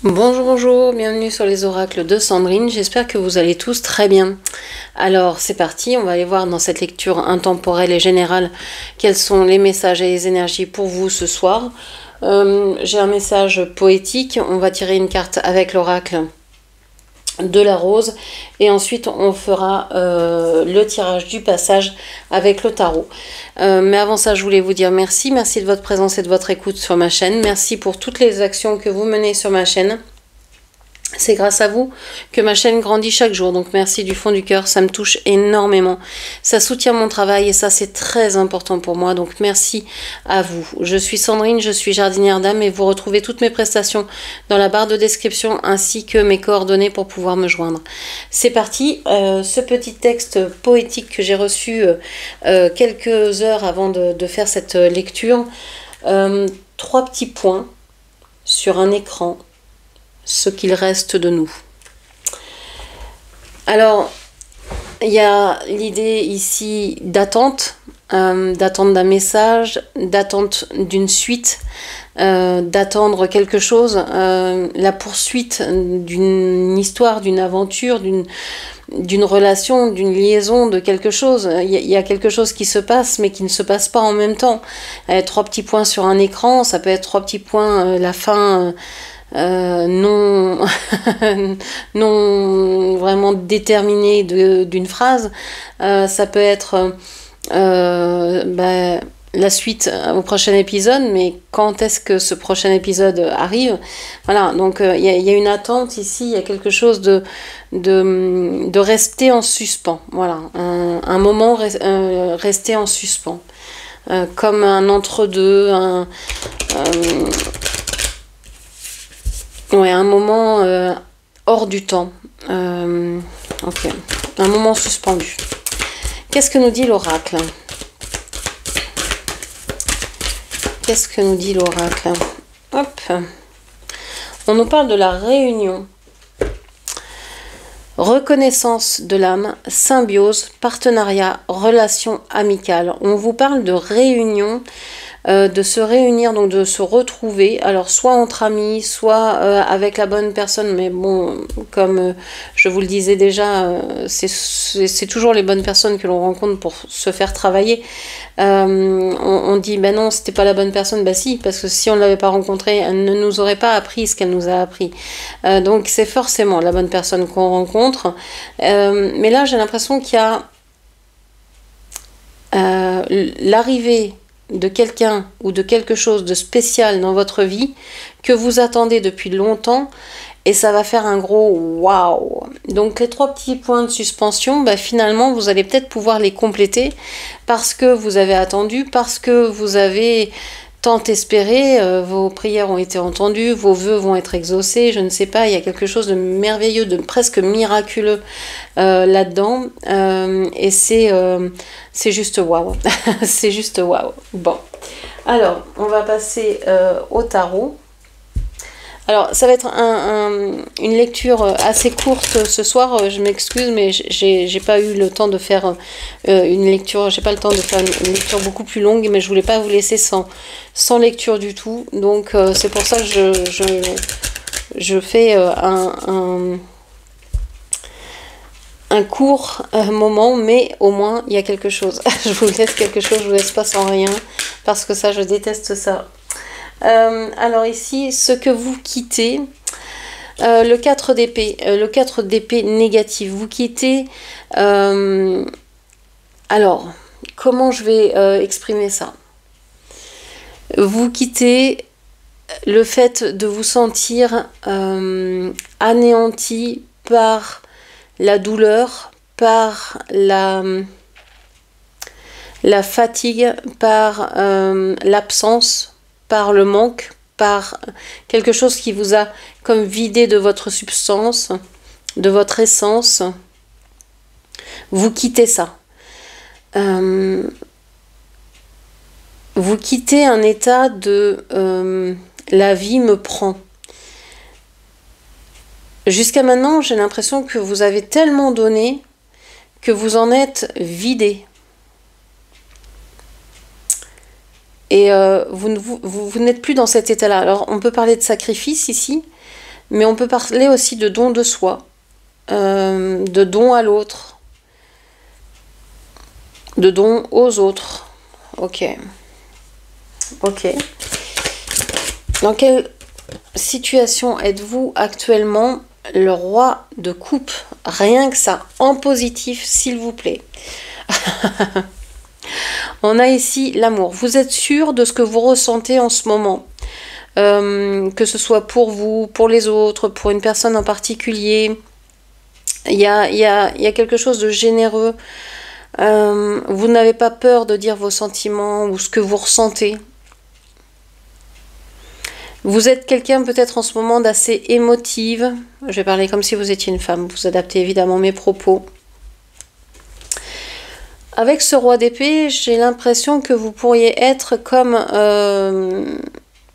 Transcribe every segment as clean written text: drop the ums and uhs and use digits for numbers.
Bonjour, bonjour, bienvenue sur les oracles de Sandrine, j'espère que vous allez tous très bien. Alors c'est parti, on va aller voir dans cette lecture intemporelle et générale quels sont les messages et les énergies pour vous ce soir. J'ai un message poétique, on va tirer une carte avec l'oracle de la rose et ensuite on fera le tirage du passage avec le tarot. Mais avant ça, je voulais vous dire merci de votre présence et de votre écoute sur ma chaîne. Merci pour toutes les actions que vous menez sur ma chaîne. C'est grâce à vous que ma chaîne grandit chaque jour, donc merci du fond du cœur, ça me touche énormément. Ça soutient mon travail et ça c'est très important pour moi, donc merci à vous. Je suis Sandrine, je suis jardinière d'âme et vous retrouvez toutes mes prestations dans la barre de description ainsi que mes coordonnées pour pouvoir me joindre. C'est parti, ce petit texte poétique que j'ai reçu quelques heures avant de faire cette lecture. 3 petits points sur un écran. Ce qu'il reste de nous. Alors, il y a l'idée ici d'attente, d'attente d'un message, d'attente d'une suite, d'attendre quelque chose, la poursuite d'une histoire, d'une aventure, d'une relation, d'une liaison, de quelque chose. Il y a quelque chose qui se passe, mais qui ne se passe pas en même temps. 3 petits points sur un écran, ça peut être 3 petits points, la fin... non, non vraiment déterminé d'une phrase. Ça peut être la suite au prochain épisode, mais quand est-ce que ce prochain épisode arrive? Voilà, donc il y a une attente ici, il y a quelque chose de rester en suspens. Voilà, un moment resté en suspens. Comme un entre-deux, ouais, un moment hors du temps. Ok. Un moment suspendu. Qu'est-ce que nous dit l'oracle? Qu'est-ce que nous dit l'oracle? Hop. On nous parle de la réunion. Reconnaissance de l'âme, symbiose, partenariat, relation amicale. On vous parle de réunion. De se réunir, donc de se retrouver, alors soit entre amis, soit avec la bonne personne, mais bon, comme je vous le disais déjà, c'est toujours les bonnes personnes que l'on rencontre pour se faire travailler. On dit, ben non, c'était pas la bonne personne, ben si, parce que si on ne l'avait pas rencontrée, elle ne nous aurait pas appris ce qu'elle nous a appris. Donc c'est forcément la bonne personne qu'on rencontre. Mais là, j'ai l'impression qu'il y a l'arrivée de quelqu'un ou de quelque chose de spécial dans votre vie que vous attendez depuis longtemps et ça va faire un gros waouh. Donc les 3 petits points de suspension, bah, finalement vous allez peut-être pouvoir les compléter parce que vous avez attendu, parce que vous avez tant espéré, vos prières ont été entendues, vos vœux vont être exaucés, je ne sais pas, il y a quelque chose de merveilleux, de presque miraculeux là-dedans, et c'est juste waouh, c'est juste waouh. Bon, alors on va passer au tarot. Alors, ça va être une lecture assez courte ce soir. Je m'excuse, mais j'ai pas eu le temps de faire une lecture. J'ai pas le temps de faire une lecture beaucoup plus longue, mais je voulais pas vous laisser sans lecture du tout. Donc, c'est pour ça que je fais un court moment, mais au moins il y a quelque chose. Je vous laisse quelque chose, je vous laisse pas sans rien, parce que ça, je déteste ça. Alors ici, ce que vous quittez, le 4 d'épée, le 4 d'épée négatif, vous quittez, alors, comment je vais exprimer ça? Vous quittez le fait de vous sentir anéanti par la douleur, par la fatigue, par l'absence, par le manque, par quelque chose qui vous a comme vidé de votre substance, de votre essence. Vous quittez ça. Vous quittez un état de la vie me prend. Jusqu'à maintenant, j'ai l'impression que vous avez tellement donné que vous en êtes vidé. Et vous n'êtes plus dans cet état-là. Alors, on peut parler de sacrifice ici, Mais on peut parler aussi de don de soi, de don à l'autre, de don aux autres. Ok. Ok. Dans quelle situation êtes-vous actuellement? Le roi de coupe. Rien que ça. En positif, s'il vous plaît. On a ici l'amour. Vous êtes sûr de ce que vous ressentez en ce moment. Que ce soit pour vous, pour les autres, pour une personne en particulier. Il y a quelque chose de généreux. Vous n'avez pas peur de dire vos sentiments ou ce que vous ressentez. Vous êtes quelqu'un peut-être en ce moment d'assez émotive. Je vais parler comme si vous étiez une femme. Vous adaptez évidemment mes propos. Avec ce roi d'épée, j'ai l'impression que vous pourriez être comme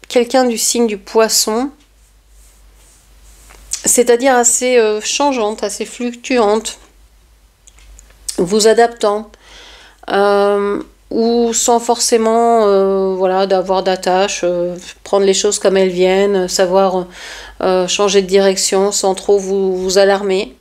quelqu'un du signe du poisson. C'est-à-dire assez changeante, assez fluctuante. Vous adaptant. Ou sans forcément voilà, d'avoir d'attache, prendre les choses comme elles viennent, savoir changer de direction sans trop vous alarmer.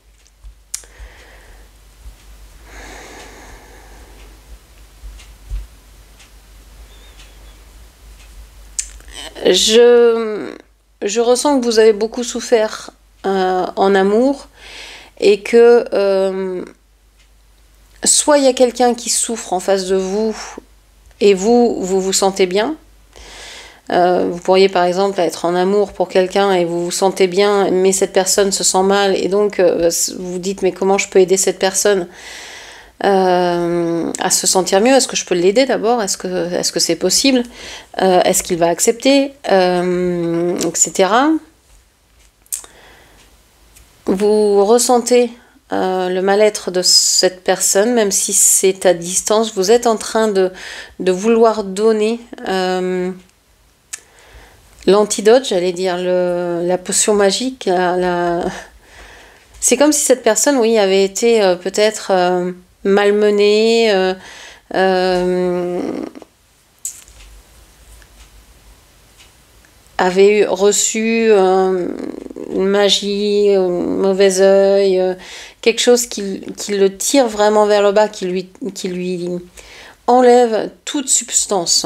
Je ressens que vous avez beaucoup souffert en amour et que soit il y a quelqu'un qui souffre en face de vous et vous vous sentez bien. Vous pourriez par exemple être en amour pour quelqu'un et vous vous sentez bien, mais cette personne se sent mal et donc vous vous dites mais comment je peux aider cette personne à se sentir mieux? Est-ce que je peux l'aider d'abord? Est-ce que c'est possible? Est-ce qu'il va accepter? Etc. Vous ressentez le mal-être de cette personne, même si c'est à distance. Vous êtes en train de vouloir donner l'antidote, j'allais dire, la potion magique. C'est comme si cette personne, oui, avait été peut-être malmenée, avait reçu une magie, un mauvais œil, quelque chose qui le tire vraiment vers le bas, qui lui enlève toute substance.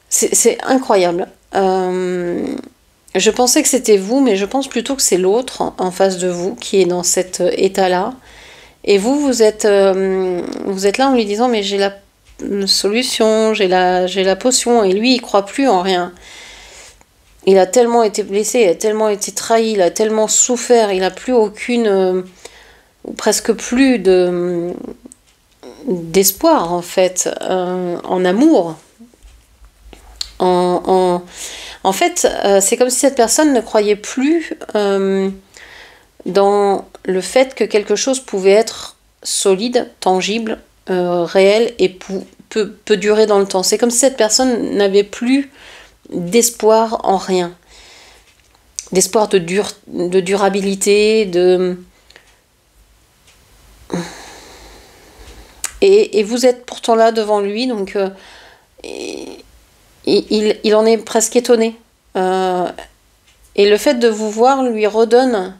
C'est incroyable. Je pensais que c'était vous, mais je pense plutôt que c'est l'autre en face de vous qui est dans cet état-là. Et vous êtes là en lui disant mais j'ai la solution, j'ai la potion, et lui il croit plus en rien. Il a tellement été blessé, il a tellement été trahi, il a tellement souffert, il n'a plus aucune, ou presque plus d'espoir en fait, en amour. En fait, c'est comme si cette personne ne croyait plus dans le fait que quelque chose pouvait être solide, tangible, réel et peut durer dans le temps. C'est comme si cette personne n'avait plus d'espoir en rien. D'espoir de durabilité, Et vous êtes pourtant là devant lui, donc il en est presque étonné. Et le fait de vous voir lui redonne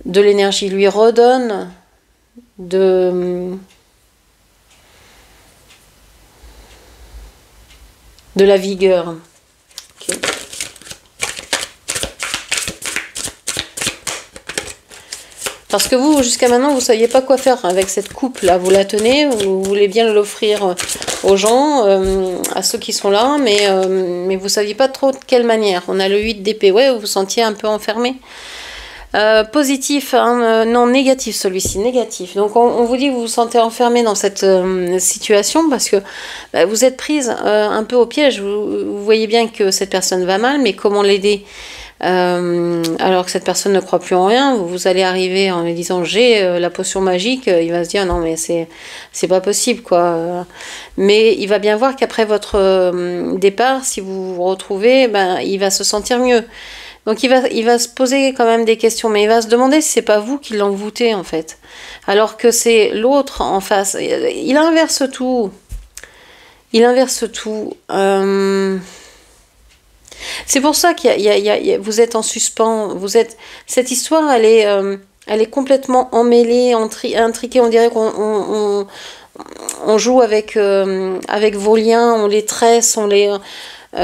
de l'énergie, lui redonne de la vigueur. Okay. Parce que vous, jusqu'à maintenant, vous ne saviez pas quoi faire avec cette coupe-là. Vous la tenez, vous voulez bien l'offrir aux gens, à ceux qui sont là, mais vous ne saviez pas trop de quelle manière. On a le 8 d'épée, ouais, vous vous sentiez un peu enfermé. Positif, hein, non, négatif celui-ci, négatif. Donc on vous dit que vous vous sentez enfermé dans cette situation parce que vous êtes prise un peu au piège. Vous voyez bien que cette personne va mal, mais comment l'aider alors que cette personne ne croit plus en rien? Vous allez arriver en lui disant j'ai la potion magique, il va se dire non mais c'est pas possible quoi. Mais il va bien voir qu'après votre départ, si vous vous retrouvez, il va se sentir mieux. Donc il va se poser quand même des questions, mais il va se demander si c'est pas vous qui l'envoûtez en fait. Alors que c'est l'autre en face. Il inverse tout. Il inverse tout. C'est pour ça vous êtes en suspens. Cette histoire, elle est complètement emmêlée, intriquée. On dirait on joue avec vos liens, on les tresse,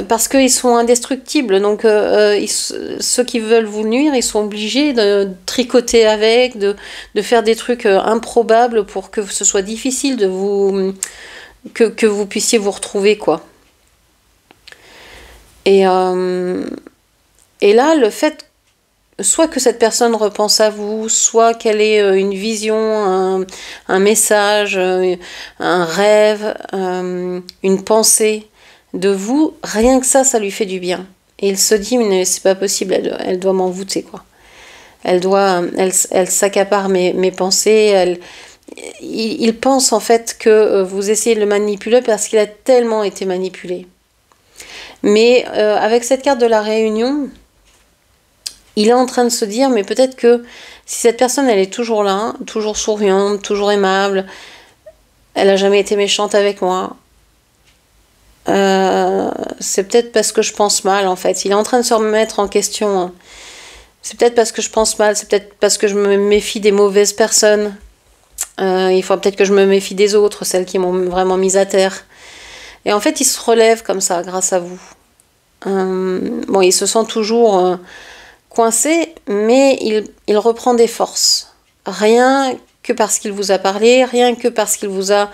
parce qu'ils sont indestructibles. Donc, ceux qui veulent vous nuire, ils sont obligés de tricoter avec, de faire des trucs improbables pour que ce soit difficile que vous puissiez vous retrouver, quoi. Et là, le fait, soit que cette personne repense à vous, soit qu'elle ait une vision, un message, un rêve, une pensée de vous, rien que ça lui fait du bien. Et il se dit, mais c'est pas possible, elle doit m'envoûter, quoi. Elle s'accapare mes pensées, il pense en fait que vous essayez de le manipuler parce qu'il a tellement été manipulé. Mais avec cette carte de la réunion, il est en train de se dire, mais peut-être que si cette personne, elle est toujours là, toujours souriante, toujours aimable, elle n'a jamais été méchante avec moi, c'est peut-être parce que je pense mal, en fait. Il est en train de se remettre en question. Hein. C'est peut-être parce que je pense mal, c'est peut-être parce que je me méfie des mauvaises personnes. Il faut peut-être que je me méfie des autres, celles qui m'ont vraiment mise à terre. Et en fait, il se relève comme ça, grâce à vous. Bon, il se sent toujours coincé, mais il reprend des forces. Rien que parce qu'il vous a parlé, rien que parce qu'il vous a,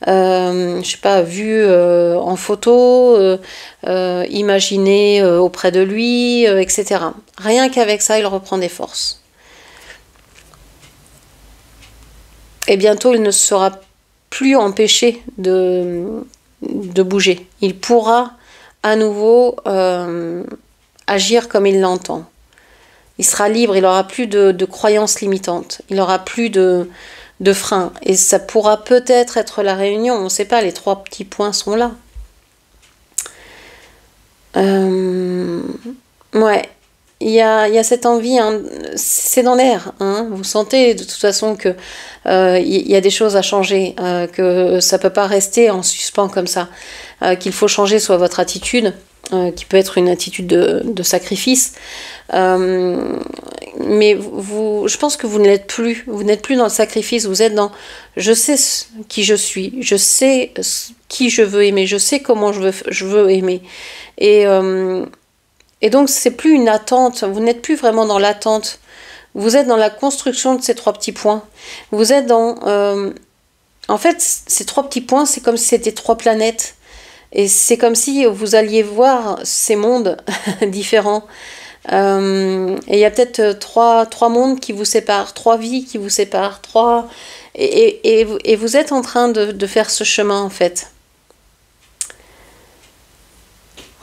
je sais pas, vu en photo, imaginé auprès de lui, etc. Rien qu'avec ça, il reprend des forces. Et bientôt, il ne sera plus empêché de bouger. Il pourra à nouveau agir comme il l'entend. Il sera libre, il n'aura plus de croyances limitantes, il n'aura plus de freins. Et ça pourra peut-être être la réunion, on ne sait pas, les 3 petits points sont là. Ouais, il y a cette envie, hein, c'est dans l'air. Hein, vous sentez de toute façon que y a des choses à changer, que ça ne peut pas rester en suspens comme ça, qu'il faut changer soit votre attitude, qui peut être une attitude de sacrifice, mais je pense que vous ne l'êtes plus. Vous n'êtes plus dans le sacrifice, vous êtes dans je sais qui je suis, je sais qui je veux aimer, je sais comment je veux aimer. Et donc c'est plus une attente, vous n'êtes plus vraiment dans l'attente, vous êtes dans la construction de ces 3 petits points. Vous êtes dans... en fait, ces 3 petits points, c'est comme si c'était 3 planètes. Et c'est comme si vous alliez voir ces mondes différents. Et il y a peut-être 3 mondes qui vous séparent, 3 vies qui vous séparent, 3... Et vous êtes en train de faire ce chemin, en fait.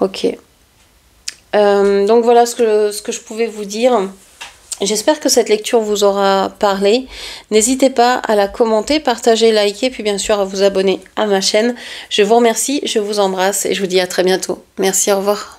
Ok. Donc voilà ce que je pouvais vous dire. J'espère que cette lecture vous aura parlé. N'hésitez pas à la commenter, partager, liker, puis bien sûr à vous abonner à ma chaîne. Je vous remercie, je vous embrasse et je vous dis à très bientôt. Merci, au revoir.